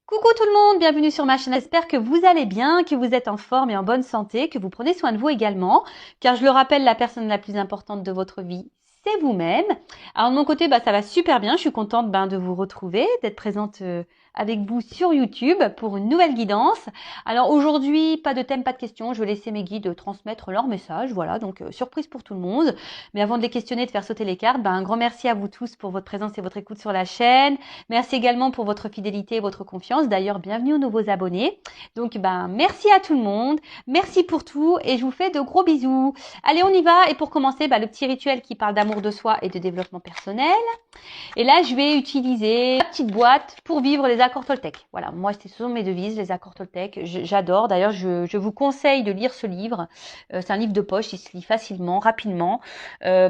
Coucou tout le monde, bienvenue sur ma chaîne. J'espère que vous allez bien, que vous êtes en forme et en bonne santé, que vous prenez soin de vous également. Car je le rappelle, la personne la plus importante de votre vie, c'est vous-même. Alors de mon côté, ça va super bien. Je suis contente de vous retrouver, d'être présente avec vous sur YouTube pour une nouvelle guidance. Alors aujourd'hui, pas de thème, pas de questions. Je vais laisser mes guides transmettre leur message. Voilà, donc surprise pour tout le monde. Mais avant de les questionner, de faire sauter les cartes, un grand merci à vous tous pour votre présence et votre écoute sur la chaîne. Merci également pour votre fidélité et votre confiance. D'ailleurs, bienvenue aux nouveaux abonnés. Donc, merci à tout le monde. Merci pour tout et je vous fais de gros bisous. Allez, on y va. Et pour commencer, le petit rituel qui parle d'amour de soi et de développement personnel. Et là, je vais utiliser la petite boîte pour vivre les accords Toltec. Voilà, moi, ce sont mes devises, les accords Toltec. J'adore. D'ailleurs, je vous conseille de lire ce livre. C'est un livre de poche, il se lit facilement, rapidement.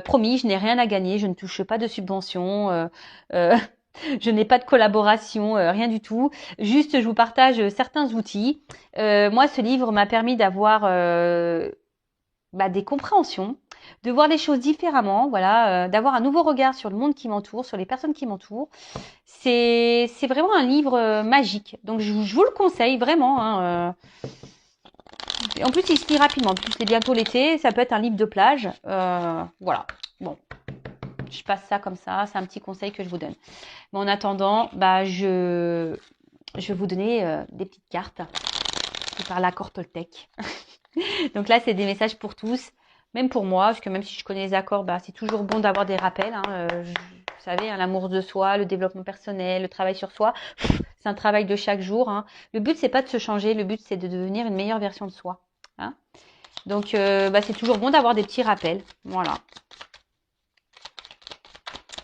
Promis, je n'ai rien à gagner, je ne touche pas de subventions. Je n'ai pas de collaboration, rien du tout. Juste, je vous partage certains outils. Moi, ce livre m'a permis d'avoir des compréhensions, de voir les choses différemment, voilà, d'avoir un nouveau regard sur le monde qui m'entoure, sur les personnes qui m'entourent. C'est vraiment un livre magique. Donc, je vous le conseille vraiment. En plus, il se lit rapidement. En plus, c'est bientôt l'été. Ça peut être un livre de plage. Voilà. Bon, je passe ça comme ça. C'est un petit conseil que je vous donne. Mais en attendant, je vais vous donner des petites cartes qui parlent l'accord Toltec. Donc là, c'est des messages pour tous, même pour moi, parce que même si je connais les accords, c'est toujours bon d'avoir des rappels. Vous savez, l'amour de soi, le développement personnel, le travail sur soi, c'est un travail de chaque jour. Le but, c'est pas de se changer, le but, c'est de devenir une meilleure version de soi. Donc, c'est toujours bon d'avoir des petits rappels. Voilà.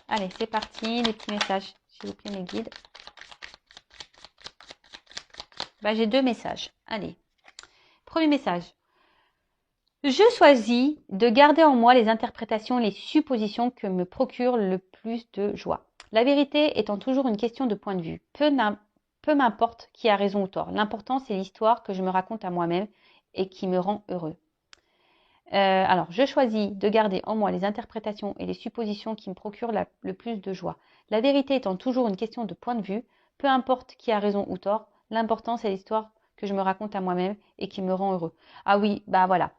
Allez, c'est parti, les petits messages. S'il vous plaît, mes guides. J'ai deux messages. Allez. Premier message. Je choisis de garder en moi les interprétations et les suppositions que me procurent le plus de joie. La vérité étant toujours une question de point de vue. Peu m'importe qui a raison ou tort. L'important, c'est l'histoire que je me raconte à moi-même et qui me rend heureux. Alors, je choisis de garder en moi les interprétations et les suppositions qui me procurent le plus de joie. La vérité étant toujours une question de point de vue. Peu importe qui a raison ou tort. L'important, c'est l'histoire que je me raconte à moi-même et qui me rend heureux. Ah oui, voilà.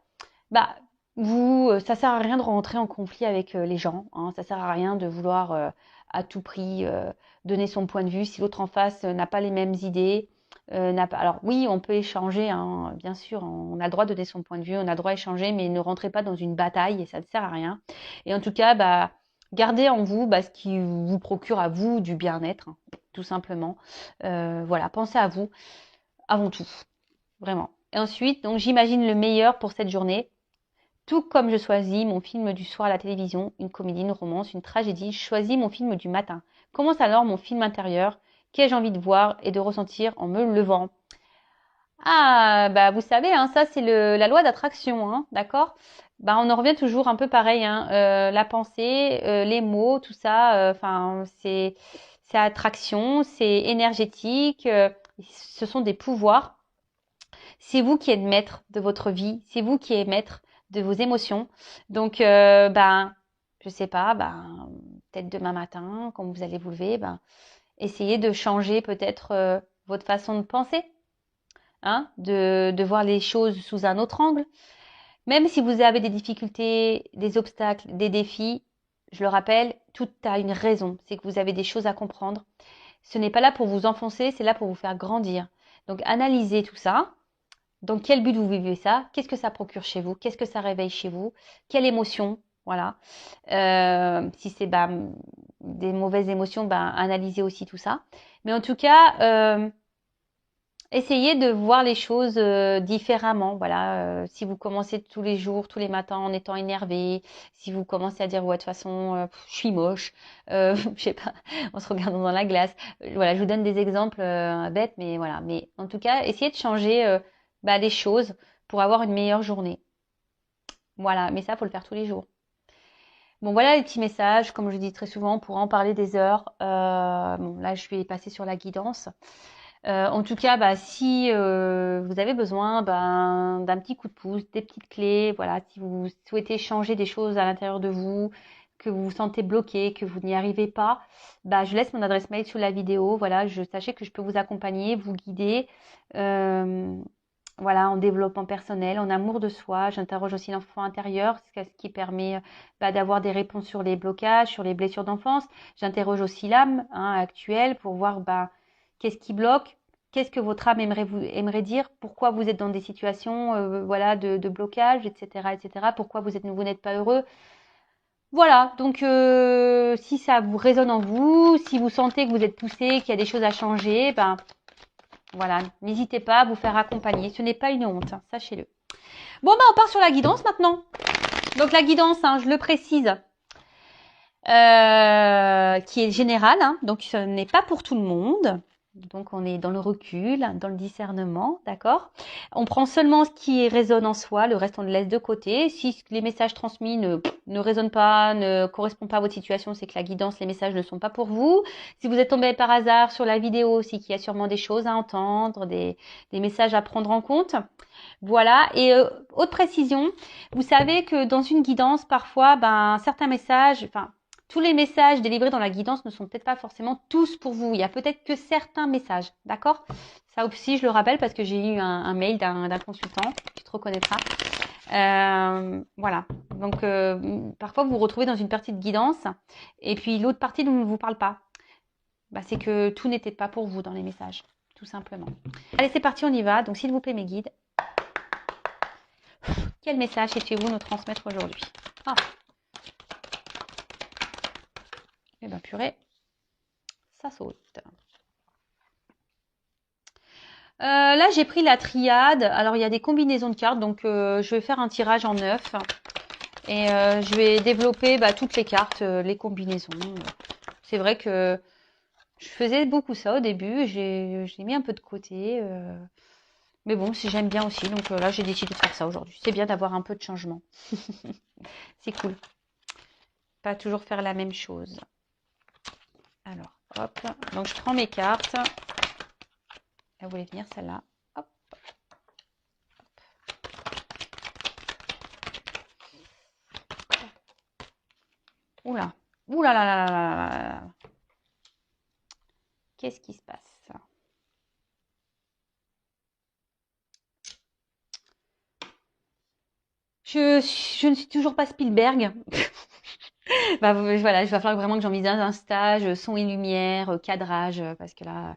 Ça sert à rien de rentrer en conflit avec les gens. Ça sert à rien de vouloir à tout prix donner son point de vue si l'autre en face n'a pas les mêmes idées. Alors oui, on peut échanger, bien sûr, on a le droit de donner son point de vue, on a le droit d'échanger, mais ne rentrez pas dans une bataille et ça ne sert à rien. Et en tout cas, gardez en vous ce qui vous procure à vous du bien-être, tout simplement. Voilà, pensez à vous avant tout, vraiment. Et ensuite, donc j'imagine le meilleur pour cette journée. Tout comme je choisis mon film du soir à la télévision, une comédie, une romance, une tragédie, je choisis mon film du matin. Commence alors mon film intérieur, qu'ai-je envie de voir et de ressentir en me levant. Ah, vous savez, ça c'est la loi d'attraction, d'accord. On en revient toujours un peu pareil, la pensée, les mots, tout ça, c'est attraction, c'est énergétique, ce sont des pouvoirs. C'est vous qui êtes maître de votre vie, c'est vous qui êtes maître de vos émotions. Donc, je sais pas, peut-être demain matin, quand vous allez vous lever, essayez de changer peut-être votre façon de penser, de voir les choses sous un autre angle. Même si vous avez des difficultés, des obstacles, des défis, je le rappelle, tout a une raison. C'est que vous avez des choses à comprendre. Ce n'est pas là pour vous enfoncer, c'est là pour vous faire grandir. Donc, analysez tout ça. Dans quel but vous vivez ça? Qu'est-ce que ça procure chez vous? Qu'est-ce que ça réveille chez vous? Quelle émotion? Voilà. Si c'est des mauvaises émotions, analysez aussi tout ça. Mais en tout cas, essayez de voir les choses différemment. Voilà. Si vous commencez tous les jours, tous les matins en étant énervé, si vous commencez à dire ouais, de toute façon, je suis moche, je sais pas, en se regardant dans la glace. Voilà, je vous donne des exemples bêtes, mais voilà. Mais en tout cas, essayez de changer les choses pour avoir une meilleure journée. Voilà, mais ça, faut le faire tous les jours. Bon, voilà les petits messages, comme je dis très souvent, on pourra en parler des heures. Là, je vais passer sur la guidance. En tout cas, si vous avez besoin d'un petit coup de pouce, des petites clés, voilà, si vous souhaitez changer des choses à l'intérieur de vous, que vous vous sentez bloqué, que vous n'y arrivez pas, bah, je laisse mon adresse mail sous la vidéo. Voilà, sachez que je peux vous accompagner, vous guider. Voilà, en développement personnel, en amour de soi. J'interroge aussi l'enfant intérieur, ce qui permet d'avoir des réponses sur les blocages, sur les blessures d'enfance. J'interroge aussi l'âme actuelle pour voir qu'est-ce qui bloque, qu'est-ce que votre âme aimerait dire, pourquoi vous êtes dans des situations voilà, de blocage, etc., etc., pourquoi vous n'êtes pas heureux. Voilà, donc si ça vous résonne en vous, si vous sentez que vous êtes poussé, qu'il y a des choses à changer, voilà, n'hésitez pas à vous faire accompagner. Ce n'est pas une honte, sachez-le. Bon, on part sur la guidance maintenant. Donc la guidance, je le précise, qui est générale, donc ce n'est pas pour tout le monde. Donc on est dans le recul, dans le discernement, d'accord? On prend seulement ce qui résonne en soi, le reste on le laisse de côté. Si les messages transmis ne résonnent pas, ne correspondent pas à votre situation, c'est que la guidance, les messages ne sont pas pour vous. Si vous êtes tombé par hasard sur la vidéo, c'est qu'il y a sûrement des choses à entendre, des messages à prendre en compte. Voilà, et autre précision, vous savez que dans une guidance, parfois, certains messages, tous les messages délivrés dans la guidance ne sont peut-être pas forcément tous pour vous. Il y a peut-être que certains messages, d'accord? Ça aussi, je le rappelle parce que j'ai eu un mail d'un consultant, tu te reconnaîtras. Voilà, donc parfois vous vous retrouvez dans une partie de guidance et puis l'autre partie ne vous parle pas. C'est que tout n'était pas pour vous dans les messages, tout simplement. Allez, c'est parti, on y va. Donc s'il vous plaît, mes guides, quel message souhaitez-vous nous transmettre aujourd'hui? Eh bien, purée, ça saute. Là, j'ai pris la triade. Alors, il y a des combinaisons de cartes. Donc, je vais faire un tirage en 9. Et je vais développer toutes les cartes, les combinaisons. C'est vrai que je faisais beaucoup ça au début. J'ai mis un peu de côté. Mais bon, si j'aime bien aussi. Donc là, j'ai décidé de faire ça aujourd'hui. C'est bien d'avoir un peu de changement. C'est cool. Pas toujours faire la même chose. Alors, hop. Donc, je prends mes cartes. Elle voulait venir, celle-là. Hop. Oula. Oula là là là là là là. Qu'est-ce qui se passe? Je ne suis toujours pas Spielberg. Voilà, il va falloir vraiment que j'envisage un stage, son et lumière, cadrage, parce que là,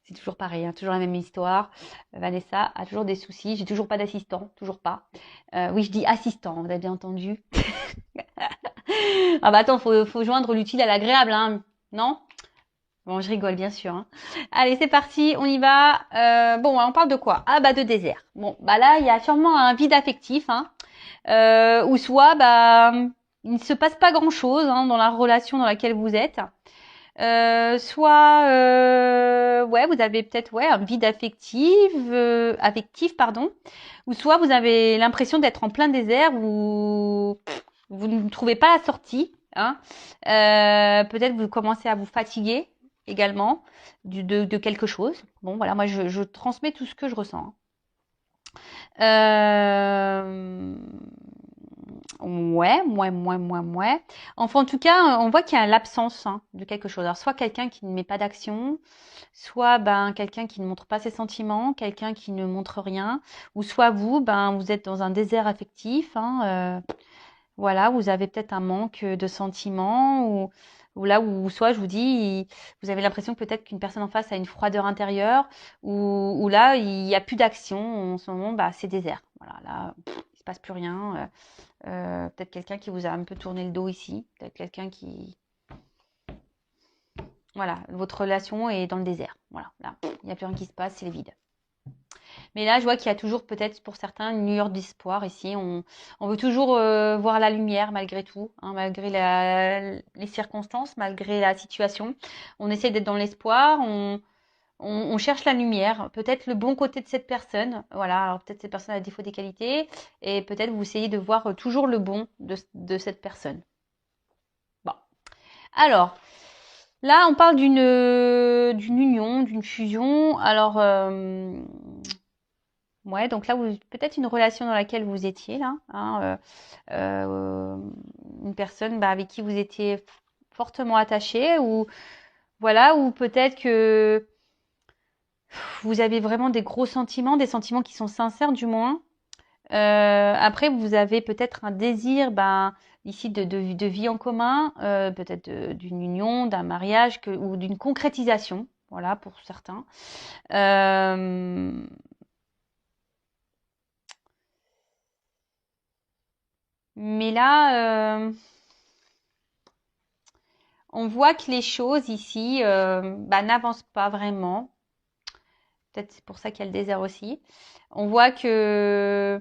c'est toujours pareil, toujours la même histoire. Vanessa a toujours des soucis, j'ai toujours pas d'assistant, toujours pas. Oui, je dis assistant, vous avez bien entendu. Attends, faut joindre l'utile à l'agréable, non? Bon, je rigole, bien sûr. Allez, c'est parti, on y va. Bon, on parle de quoi? De désert. Bon, là, il y a sûrement un vide affectif, ou soit, il ne se passe pas grand-chose dans la relation dans laquelle vous êtes. Soit, ouais, vous avez peut-être un vide affectif, pardon, ou soit vous avez l'impression d'être en plein désert où vous ne trouvez pas la sortie. Peut-être vous commencez à vous fatiguer également de quelque chose. Bon, voilà, moi je transmets tout ce que je ressens. Ouais. Enfin, en tout cas, on voit qu'il y a l'absence de quelque chose. Alors, soit quelqu'un qui ne met pas d'action, soit quelqu'un qui ne montre pas ses sentiments, quelqu'un qui ne montre rien, ou soit vous, vous êtes dans un désert affectif. Voilà, vous avez peut-être un manque de sentiments, ou là où soit je vous dis, vous avez l'impression que peut-être qu'une personne en face a une froideur intérieure, ou là il n'y a plus d'action en ce moment, c'est désert. Voilà, là il se passe plus rien. Peut-être quelqu'un qui vous a un peu tourné le dos ici, peut-être quelqu'un qui, voilà, votre relation est dans le désert. Voilà, là il n'y a plus rien qui se passe, c'est le vide. Mais là, je vois qu'il y a toujours peut-être pour certains une lueur d'espoir ici. On veut toujours voir la lumière malgré tout, malgré les circonstances, malgré la situation. On essaie d'être dans l'espoir, on cherche la lumière, peut-être le bon côté de cette personne. Voilà, alors peut-être cette personne a défaut des qualités et peut-être vous essayez de voir toujours le bon de cette personne. Bon, alors... Là, on parle d'une union, d'une fusion. Alors, Ouais, donc là, peut-être une relation dans laquelle vous étiez là, hein, une personne avec qui vous étiez fortement attaché, ou voilà, ou peut-être que vous avez vraiment des gros sentiments, des sentiments qui sont sincères du moins. Après, vous avez peut-être un désir, ici de vie en commun, peut-être d'une union, d'un mariage, ou d'une concrétisation, voilà, pour certains. Euh, mais là, on voit que les choses ici, n'avancent pas vraiment. Peut-être c'est pour ça qu'il y a le désert aussi. On voit que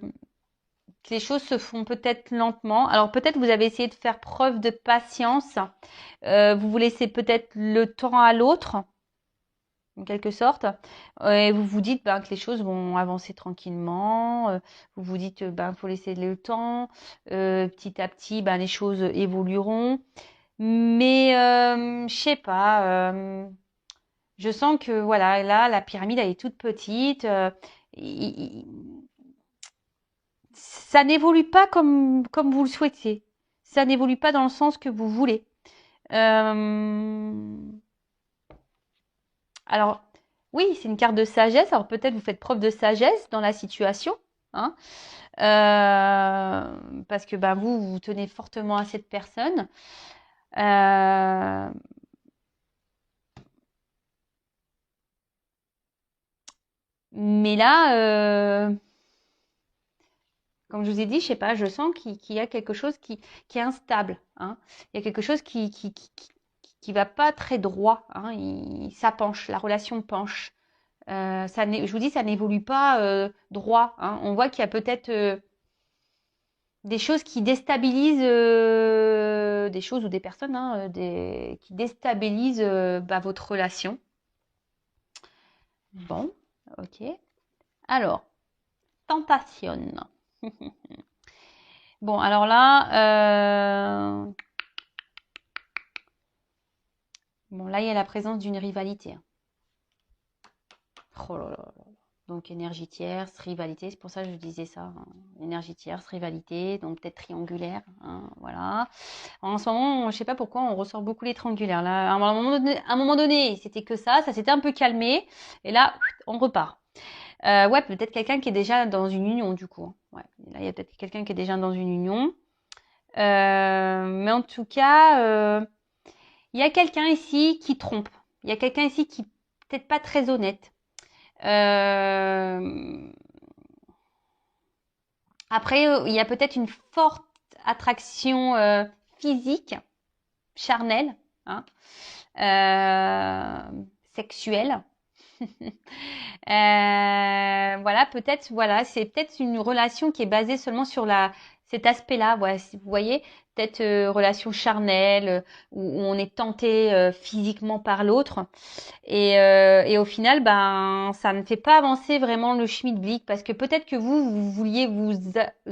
les choses se font peut-être lentement. Alors peut-être vous avez essayé de faire preuve de patience. Vous laissez peut-être le temps à l'autre, en quelque sorte. Et vous vous dites que les choses vont avancer tranquillement. Vous vous dites faut laisser le temps. Petit à petit, les choses évolueront. Mais je sais pas. Je sens que voilà, là, la pyramide elle est toute petite. Ça n'évolue pas comme vous le souhaitez. Ça n'évolue pas dans le sens que vous voulez. Euh, Alors, oui, c'est une carte de sagesse. Alors peut-être vous faites preuve de sagesse dans la situation, hein, parce que vous tenez fortement à cette personne. Euh, mais là, comme je vous ai dit, je sais pas, je sens qu'il y a quelque chose qui est instable, hein. Il y a quelque chose qui va pas très droit, hein. Ça penche, la relation penche. Je vous dis, ça n'évolue pas droit, hein. On voit qu'il y a peut-être des choses qui déstabilisent, des choses ou des personnes, hein, qui déstabilisent votre relation. Bon, ok. Alors, tentation. Bon, alors là, il y a la présence d'une rivalité, hein. Oh là là là là. Donc énergie tierce, rivalité, c'est pour ça que je disais ça, hein. Énergie tierce, rivalité, donc peut-être triangulaire, hein, voilà. En ce moment, je sais pas pourquoi on ressort beaucoup les triangulaires. Là, à un moment donné, c'était que ça s'était un peu calmé, et là, on repart. Ouais, peut-être quelqu'un qui est déjà dans une union du coup, hein. Ouais, là il y a peut-être quelqu'un qui est déjà dans une union. Mais en tout cas, il y a quelqu'un ici qui trompe. Il y a quelqu'un ici qui peut-être pas très honnête. Euh, Après, il y a peut-être une forte attraction physique, charnelle, hein, sexuelle. Voilà, peut-être, voilà, c'est peut-être une relation qui est basée seulement sur cet aspect-là. Voilà, si vous voyez, peut-être relation charnelle où on est tenté physiquement par l'autre. Et au final, ça ne fait pas avancer vraiment le schmilblick parce que peut-être que vous vouliez vous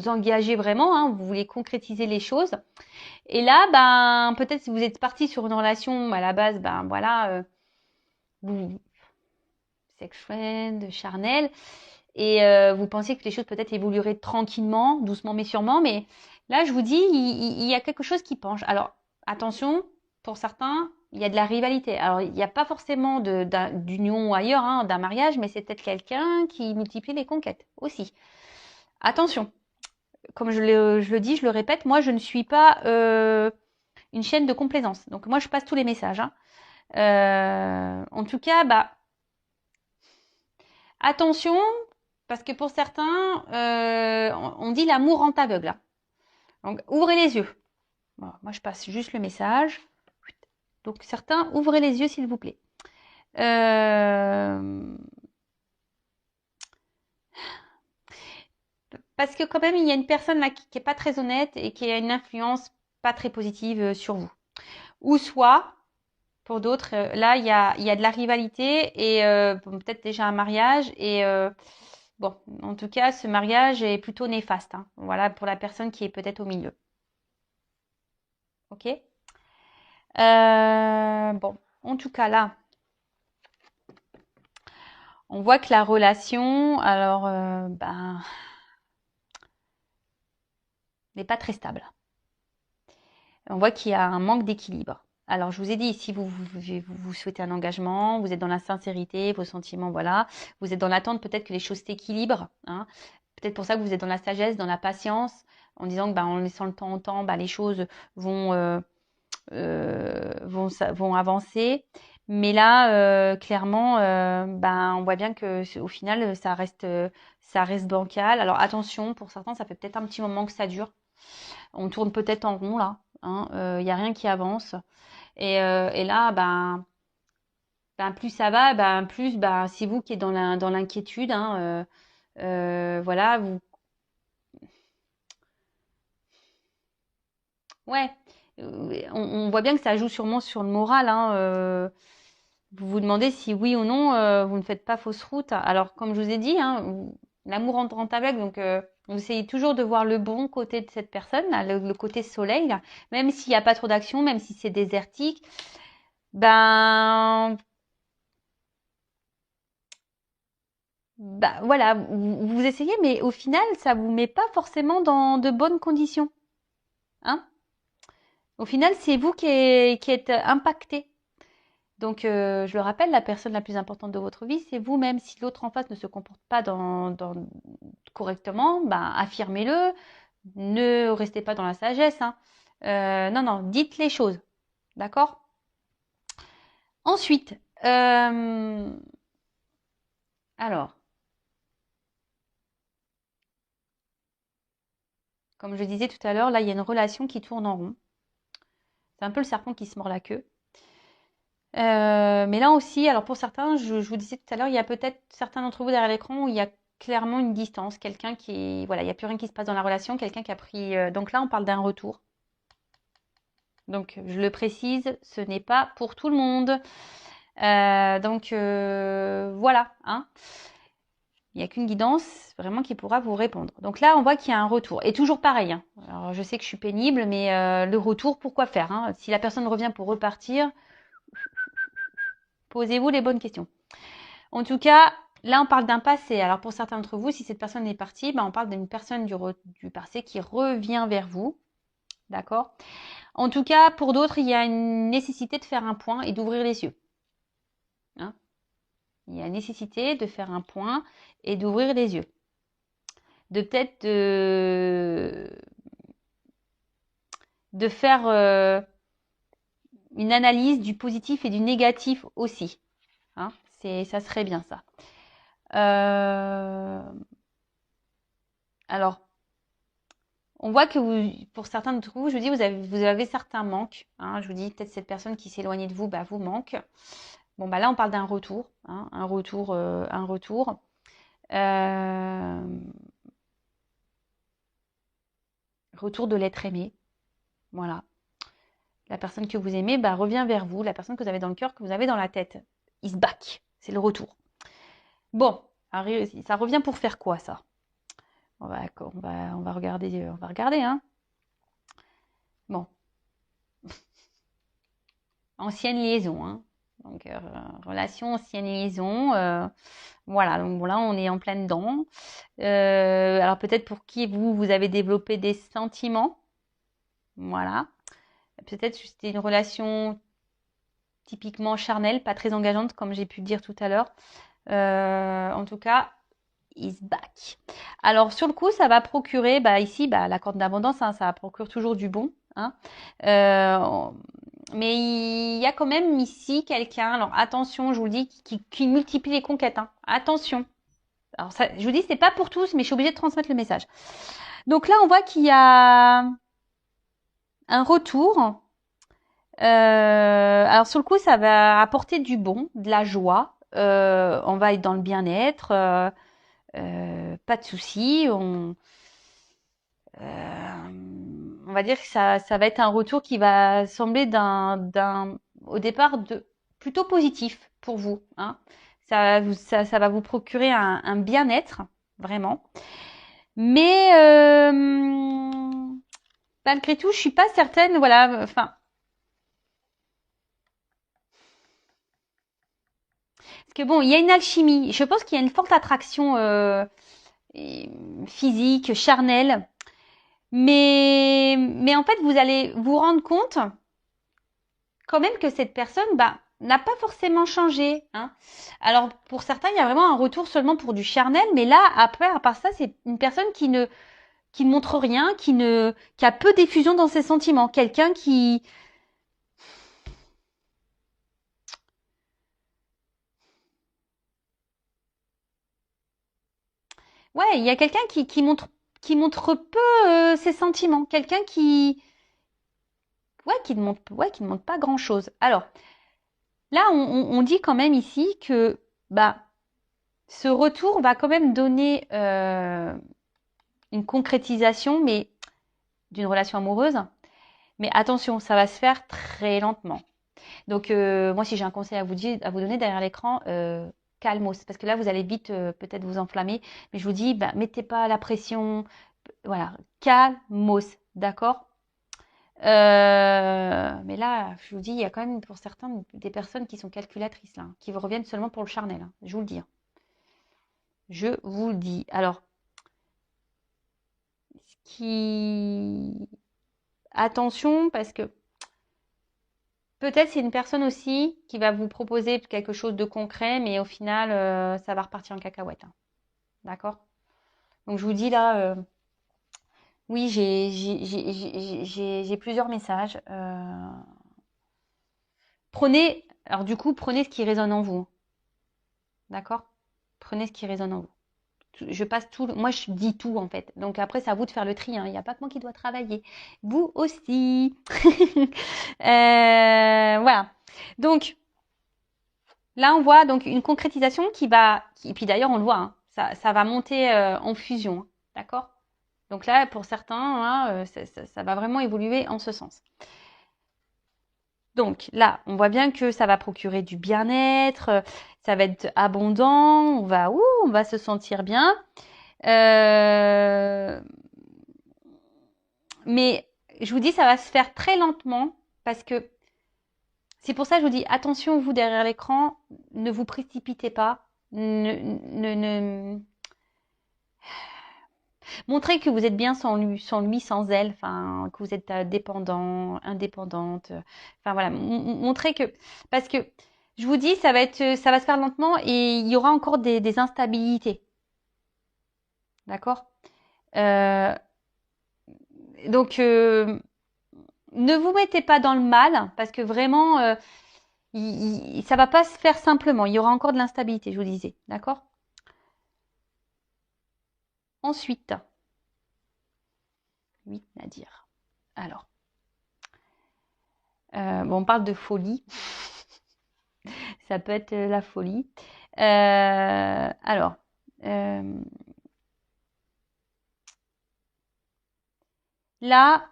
engager vraiment, hein, vous vouliez concrétiser les choses. Et là, peut-être si vous êtes parti sur une relation à la base, voilà, vous, sex friend, charnel, et vous pensiez que les choses peut-être évolueraient tranquillement, doucement mais sûrement. Mais là, je vous dis, il y a quelque chose qui penche. Alors, attention, pour certains, il y a de la rivalité. Alors, il n'y a pas forcément d'union ailleurs, hein, d'un mariage, mais c'est peut-être quelqu'un qui multiplie les conquêtes aussi. Attention, comme je le dis, je le répète, moi, je ne suis pas une chaîne de complaisance. Donc, moi, je passe tous les messages, hein. En tout cas, attention, parce que pour certains, on dit l'amour rend aveugle, hein. Donc, ouvrez les yeux. Bon, moi, je passe juste le message. Donc, certains, ouvrez les yeux, s'il vous plaît. Parce que quand même, il y a une personne là qui est pas très honnête et qui a une influence pas très positive sur vous. Ou soit, pour d'autres, là, il y a de la rivalité et peut-être déjà un mariage. Et bon, en tout cas, ce mariage est plutôt néfaste, hein. Voilà, pour la personne qui est peut-être au milieu. Ok. Bon, en tout cas là, On voit que la relation, alors, ben, n'est pas très stable. On voit qu'il y a un manque d'équilibre. Alors, je vous ai dit, si vous souhaitez un engagement, vous êtes dans la sincérité, vos sentiments, voilà. Vous êtes dans l'attente peut-être que les choses s'équilibrent. Hein. Peut-être pour ça que vous êtes dans la sagesse, dans la patience, en disant que bah, en laissant le temps au temps, bah, les choses vont, vont avancer. Mais là, clairement, ben, on voit bien que au final, ça reste bancal. Alors attention, pour certains, ça fait peut-être un petit moment que ça dure. On tourne peut-être en rond là. Hein, y a rien qui avance. Et là, ben, plus ça va, ben, plus ben, c'est vous qui êtes dans l'inquiétude. Hein, voilà, vous, ouais, on voit bien que ça joue sûrement sur le moral. Hein, vous vous demandez si oui ou non vous ne faites pas fausse route. Alors, comme je vous ai dit, hein, l'amour entre aveugle, donc vous essayez toujours de voir le bon côté de cette personne, là, le côté soleil, là, même s'il n'y a pas trop d'action, même si c'est désertique. Ben, bah voilà, vous essayez, mais au final, ça vous met pas forcément dans de bonnes conditions. Hein? Au final, c'est vous qui êtes impacté. Donc, je le rappelle, la personne la plus importante de votre vie, c'est vous-même. Si l'autre en face ne se comporte pas correctement, ben, affirmez-le. Ne restez pas dans la sagesse. Hein. Non, non, dites les choses. D'accord? Ensuite, alors, comme je disais tout à l'heure, là, il y a une relation qui tourne en rond. C'est un peu le serpent qui se mord la queue. Mais là aussi, alors pour certains, je vous disais tout à l'heure, il y a peut-être certains d'entre vous derrière l'écran où il y a clairement une distance, quelqu'un qui, voilà, il n'y a plus rien qui se passe dans la relation, quelqu'un qui a pris. Donc là, on parle d'un retour. Donc je le précise, ce n'est pas pour tout le monde. Donc voilà, hein. Il n'y a qu'une guidance vraiment qui pourra vous répondre. Donc là, on voit qu'il y a un retour. Et toujours pareil. Hein. Alors je sais que je suis pénible, mais le retour, pourquoi faire hein. Si la personne revient pour repartir, posez-vous les bonnes questions. En tout cas, là, on parle d'un passé. Alors, pour certains d'entre vous, si cette personne est partie, ben, on parle d'une personne du passé qui revient vers vous. D'accord? En tout cas, pour d'autres, il y a une nécessité de faire un point et d'ouvrir les yeux. Hein? Il y a une nécessité de faire un point et d'ouvrir les yeux. De peut-être de faire une analyse du positif et du négatif aussi. Hein? Ça serait bien ça. Alors, on voit que pour certains d'entre vous, je vous dis, vous avez certains manques. Hein, je vous dis, peut-être cette personne qui s'est éloignée de vous, bah, vous manque. Bon, bah là, on parle d'un retour. Hein, un retour, un retour. Retour de l'être aimé. Voilà. La personne que vous aimez bah, revient vers vous. La personne que vous avez dans le cœur, que vous avez dans la tête. Il se back. C'est le retour. Bon, ça revient pour faire quoi, ça on va regarder. On va regarder, hein. Bon. Ancienne liaison, hein. Donc, relation, ancienne liaison. Voilà, donc bon, là, on est en plein dedans. Alors, peut-être pour qui vous avez développé des sentiments. Voilà. Peut-être que c'était une relation typiquement charnelle, pas très engageante, comme j'ai pu le dire tout à l'heure. En tout cas, is back. Alors, sur le coup, ça va procurer, bah, ici, bah, la corde d'abondance, hein, ça procure toujours du bon. Hein. Mais il y a quand même ici quelqu'un, alors attention, je vous le dis, qui multiplie les conquêtes. Hein. Attention. Alors ça, je vous dis, c'est pas pour tous, mais je suis obligée de transmettre le message. Donc là, on voit qu'il y a un retour. Alors sur le coup, ça va apporter du bon, de la joie. On va être dans le bien-être. Pas de soucis. On va dire que ça va être un retour qui va sembler au départ plutôt positif pour vous. Hein. Ça va vous procurer un bien-être, vraiment. Mais malgré tout, je suis pas certaine. Voilà, enfin, que bon, il y a une alchimie. Je pense qu'il y a une forte attraction physique, charnelle. Mais en fait, vous allez vous rendre compte quand même que cette personne, bah, n'a pas forcément changé, hein. Alors, pour certains, il y a vraiment un retour seulement pour du charnel, mais là, après, à part ça, c'est une personne qui ne montre rien, qui a peu d'effusion dans ses sentiments. Quelqu'un qui, ouais, il y a quelqu'un qui montre peu ses sentiments. Quelqu'un qui ne montre pas grand-chose. Alors, là, on dit quand même ici que, bah, ce retour va quand même donner une concrétisation, mais d'une relation amoureuse. Mais attention, ça va se faire très lentement. Donc, moi, si j'ai un conseil à vous donner derrière l'écran, calmos, parce que là, vous allez vite peut-être vous enflammer. Mais je vous dis, bah, mettez pas la pression. Voilà, calmos, d'accord. Mais là, je vous dis, il y a quand même pour certains des personnes qui sont calculatrices, là, qui vous reviennent seulement pour le charnel, hein, je vous le dis. Je vous le dis. Alors, qui... attention, parce que peut-être c'est une personne aussi qui va vous proposer quelque chose de concret, mais au final, ça va repartir en cacahuète, hein. D'accord? Donc, je vous dis là, oui, j'ai plusieurs messages. Alors du coup, prenez ce qui résonne en vous. D'accord? Prenez ce qui résonne en vous. Je passe tout, moi je dis tout en fait. Donc après, c'est à vous de faire le tri, hein. Il n'y a pas que moi qui dois travailler. Vous aussi. Voilà. Donc là, on voit donc une concrétisation et puis d'ailleurs, on le voit, hein, ça va monter en fusion, hein. D'accord? Donc là, pour certains, hein, ça va vraiment évoluer en ce sens. Donc là, on voit bien que ça va procurer du bien-être, ça va être abondant, on va se sentir bien. Euh, mais je vous dis, ça va se faire très lentement parce que c'est pour ça que je vous dis, attention, vous derrière l'écran, ne vous précipitez pas. Montrez que vous êtes bien sans lui, sans elle, enfin, que vous êtes dépendant, indépendante. Enfin voilà, montrez que, parce que je vous dis, ça va se faire lentement et il y aura encore des instabilités. D'accord? Euh, donc, ne vous mettez pas dans le mal parce que vraiment, ça va pas se faire simplement. Il y aura encore de l'instabilité, je vous disais. D'accord? Ensuite, 8, Nadir. Alors, bon, on parle de folie. Ça peut être la folie. Alors, là,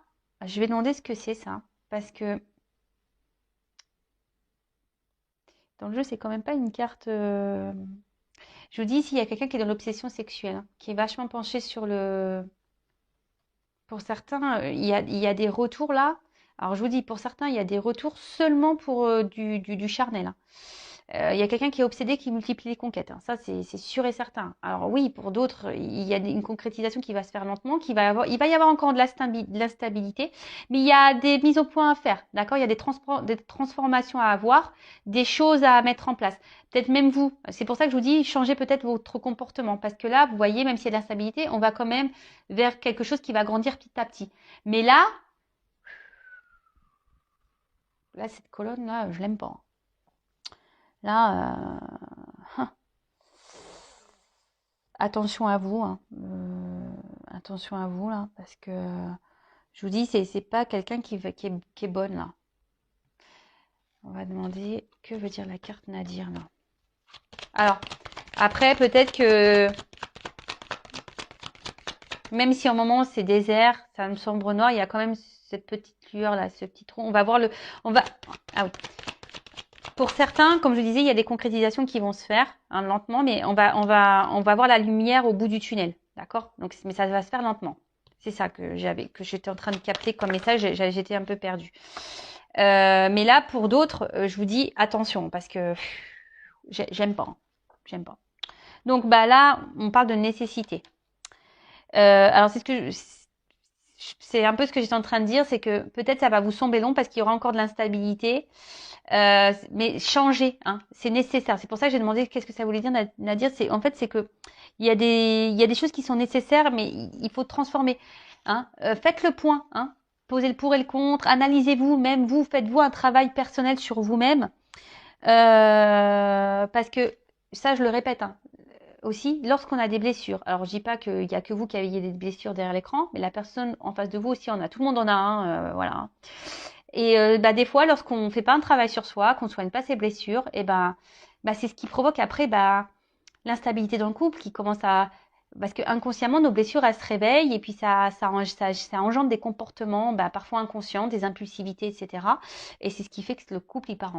je vais demander ce que c'est ça. Parce que dans le jeu, c'est quand même pas une carte. Je vous dis, s'il y a quelqu'un qui est dans l'obsession sexuelle, hein, qui est vachement penché sur le. Pour certains, il y a des retours là. Alors, je vous dis, pour certains, il y a des retours seulement pour du charnel, hein. Il y a quelqu'un qui est obsédé, qui multiplie les conquêtes, hein. Ça, c'est sûr et certain. Alors oui, pour d'autres, il y a une concrétisation qui va se faire lentement, il va y avoir encore de l'instabilité, mais il y a des mises au point à faire, d'accord? Il y a des transformations à avoir, des choses à mettre en place. Peut-être même vous. C'est pour ça que je vous dis, changez peut-être votre comportement, parce que là, vous voyez, même s'il y a de l'instabilité, on va quand même vers quelque chose qui va grandir petit à petit. Mais là, cette colonne là, je l'aime pas. Là, attention à vous, hein. Attention à vous là, parce que je vous dis, c'est pas quelqu'un qui est bonne là. On va demander que veut dire la carte Nadir là. Alors, après, peut-être que même si au moment c'est désert, ça me sombre noir, il y a quand même cette petite lueur là, ce petit trou. On va voir ah oui. Pour certains, comme je disais, il y a des concrétisations qui vont se faire, hein, lentement, mais on va voir la lumière au bout du tunnel, d'accord? Donc, mais ça va se faire lentement. C'est ça que j'étais en train de capter comme message. J'étais un peu perdue. Mais là, pour d'autres, je vous dis attention parce que J'aime pas. J'aime pas. Donc bah là, on parle de nécessité. Alors c'est un peu ce que j'étais en train de dire, c'est que peut-être ça va vous sembler long parce qu'il y aura encore de l'instabilité, mais changer, hein, c'est nécessaire. C'est pour ça que j'ai demandé qu'est-ce que ça voulait dire, Nadir. C'est que il y a des choses qui sont nécessaires, mais il faut transformer. Hein. Faites le point, hein, posez le pour et le contre, analysez-vous, même vous, faites-vous un travail personnel sur vous-même, parce que ça, je le répète, hein, aussi, lorsqu'on a des blessures, alors je dis pas qu'il y a que vous qui avez des blessures derrière l'écran, mais la personne en face de vous aussi en a, tout le monde en a un, voilà. Et bah, des fois, lorsqu'on fait pas un travail sur soi, qu'on soigne pas ses blessures, et bah, c'est ce qui provoque après bah, l'instabilité dans le couple qui commence à... Parce que inconsciemment, nos blessures, elles se réveillent et puis ça engendre des comportements bah, parfois inconscients, des impulsivités, etc. Et c'est ce qui fait que le couple, il part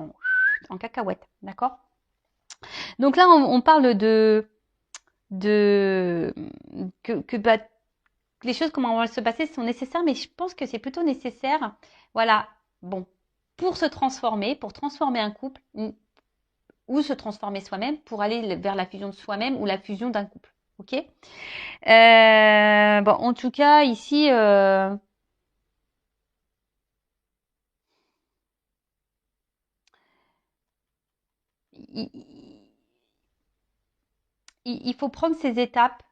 en cacahuète, d'accord? Donc là, on parle de que bah, les choses comment vont se passer sont nécessaires, mais je pense que c'est plutôt nécessaire, voilà, bon, pour transformer un couple ou se transformer soi-même pour aller vers la fusion de soi-même ou la fusion d'un couple. Ok. Bon, en tout cas, ici, il, il faut prendre ces étapes.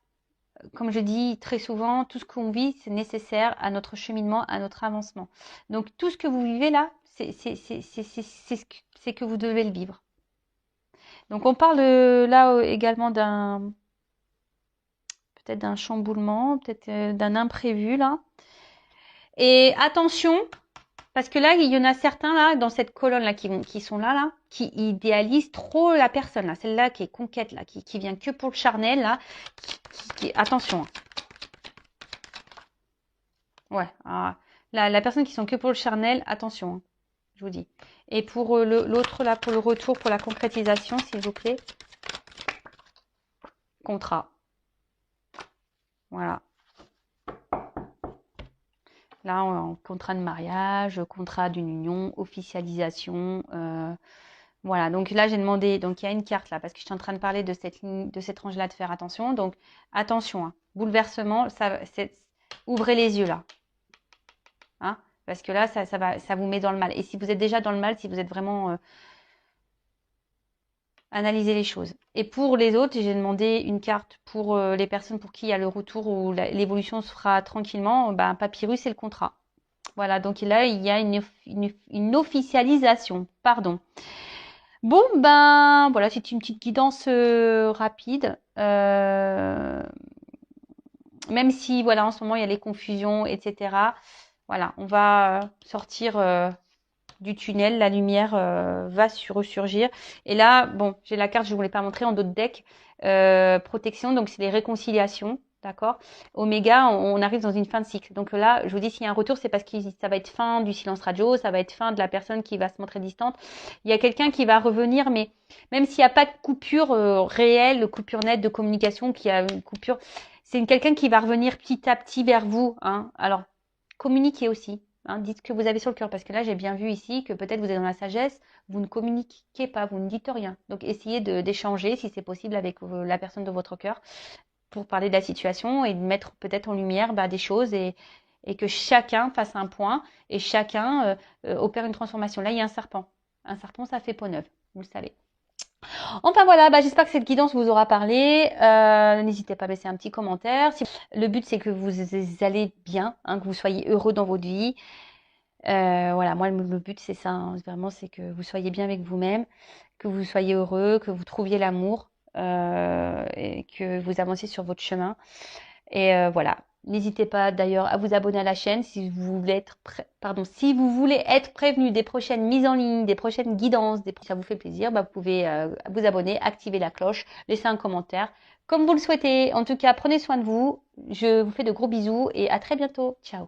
Comme je dis très souvent, tout ce qu'on vit, c'est nécessaire à notre cheminement, à notre avancement. Donc tout ce que vous vivez là, c'est que vous devez le vivre. Donc on parle là également peut-être d'un chamboulement, peut-être d'un imprévu là. Et attention, parce que là, il y en a certains là dans cette colonne là qui sont là, qui idéalisent trop la personne là, celle-là qui est conquête là, qui vient que pour le charnel là, attention. Ouais, la personne qui sont que pour le charnel, attention, hein, je vous dis. Et pour l'autre là, pour le retour, pour la concrétisation, s'il vous plaît, contrat. Voilà. Là, contrat de mariage, contrat d'une union, officialisation. Voilà. Donc là, j'ai demandé. Donc il y a une carte là parce que je suis en train de parler de cette ligne, de cette range-là, de faire attention. Donc attention, hein, bouleversement. Ouvrez les yeux là, hein, parce que là, ça vous met dans le mal. Et si vous êtes déjà dans le mal, si vous êtes vraiment analyser les choses. Et pour les autres, j'ai demandé une carte pour les personnes pour qui il y a le retour ou l'évolution se fera tranquillement. Ben, papyrus et le contrat. Voilà, donc là, il y a une officialisation. Pardon. Bon, ben voilà, c'est une petite guidance rapide. Même si, voilà, en ce moment, il y a les confusions, etc. Voilà, on va sortir du tunnel, la lumière va ressurgir. Et là, bon, j'ai la carte, je ne voulais pas montrer en d'autres decks. Protection, donc c'est les réconciliations, d'accord. Oméga, on arrive dans une fin de cycle. Donc là, je vous dis, s'il y a un retour, c'est parce que ça va être fin du silence radio, ça va être fin de la personne qui va se montrer distante. Il y a quelqu'un qui va revenir, mais même s'il n'y a pas de coupure réelle, coupure nette de communication, qui a une coupure, c'est quelqu'un qui va revenir petit à petit vers vous. Hein. Alors, communiquez aussi. Hein, dites ce que vous avez sur le cœur, parce que là, j'ai bien vu ici que peut-être vous êtes dans la sagesse, vous ne communiquez pas, vous ne dites rien. Donc, essayez d'échanger, si c'est possible, avec la personne de votre cœur pour parler de la situation et de mettre peut-être en lumière des choses et que chacun fasse un point et chacun opère une transformation. Là, il y a un serpent. Un serpent, ça fait peau neuve, vous le savez. Enfin voilà, j'espère que cette guidance vous aura parlé. N'hésitez pas à laisser un petit commentaire. Le but, c'est que vous allez bien, hein, que vous soyez heureux dans votre vie. Voilà, moi, le but, c'est ça. Hein, vraiment, c'est que vous soyez bien avec vous-même, que vous soyez heureux, que vous trouviez l'amour et que vous avanciez sur votre chemin. Et voilà. N'hésitez pas d'ailleurs à vous abonner à la chaîne si vous voulez si vous voulez être prévenu des prochaines mises en ligne, des prochaines guidances, ça vous fait plaisir, vous pouvez vous abonner, activer la cloche, laisser un commentaire, comme vous le souhaitez. En tout cas, prenez soin de vous. Je vous fais de gros bisous et à très bientôt. Ciao.